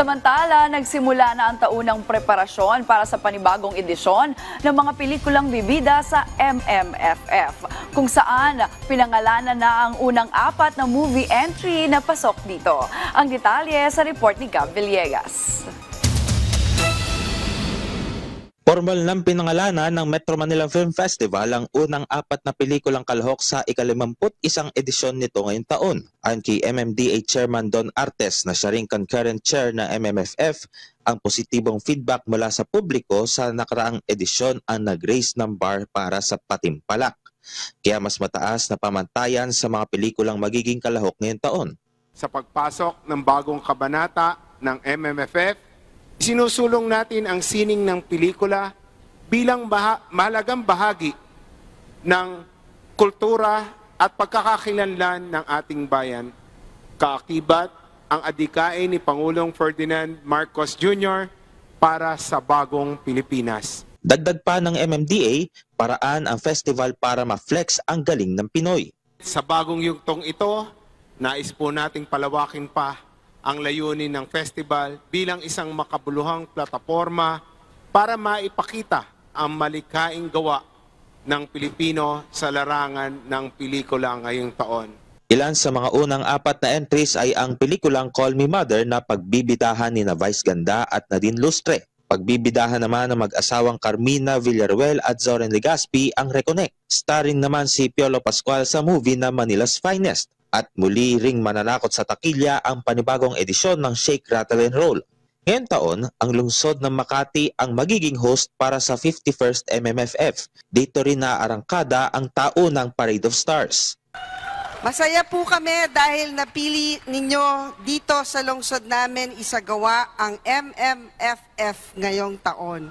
Samantala, nagsimula na ang taunang preparasyon para sa panibagong edisyon ng mga pelikulang bibida sa MMFF, kung saan pinangalanan na ang unang 4 na movie entry na pasok dito. Ang detalye sa report ni Gab Villegas. Formal ng pinangalanan ng Metro Manila Film Festival ang unang 4 na pelikulang kalahok sa ika-51 edisyon nito ngayong taon. Ayon kay MMDA Chairman Don Artes na siya ring concurrent chair ng MMFF, ang positibong feedback mula sa publiko sa nakaraang edisyon ang nag-raise ng bar para sa patimpalak. Kaya mas mataas na pamantayan sa mga pelikulang magiging kalahok ngayong taon. Sa pagpasok ng bagong kabanata ng MMFF, sinusulong natin ang sining ng pelikula bilang mahalagang bahagi ng kultura at pagkakakilanlan ng ating bayan. Kaakibat ang adhikain ni Pangulong Ferdinand Marcos Jr. para sa bagong Pilipinas. Dagdag pa ng MMDA, paraan ang festival para ma-flex ang galing ng Pinoy. Sa bagong yugtong ito, nais po nating palawakin pa ang layunin ng festival bilang isang makabuluhang plataporma para maipakita ang malikhaing gawa ng Pilipino sa larangan ng pelikula ngayong taon. Ilan sa mga unang 4 na entries ay ang pelikulang Call Me Mother na pagbibidahan ni Vice Ganda at Nadine Lustre. Pagbibidahan naman ng mag-asawang Carmina Villaruel at Zoren Legaspi ang Reconnect. Starring naman si Piolo Pascual sa movie na Manila's Finest. At muli ring mananakot sa takilya ang panibagong edisyon ng Shake, Rattle and Roll. Ngayong taon, ang lungsod ng Makati ang magiging host para sa 51st MMFF. Dito rin naarangkada ang taunang Parade of Stars. Masaya po kami dahil napili ninyo dito sa lungsod namin isagawa ang MMFF ngayong taon.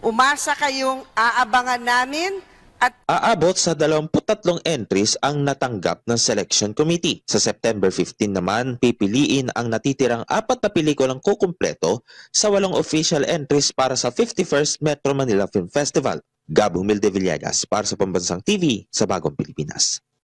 Umasa kayong aabangan namin at aabot sa 23 entries ang natanggap ng Selection Committee. Sa September 15 naman, pipiliin ang natitirang 4 na pelikulang kukumpleto sa 8 official entries para sa 51st Metro Manila Film Festival. Gab Humilde Villegas para sa Pambansang TV sa Bagong Pilipinas.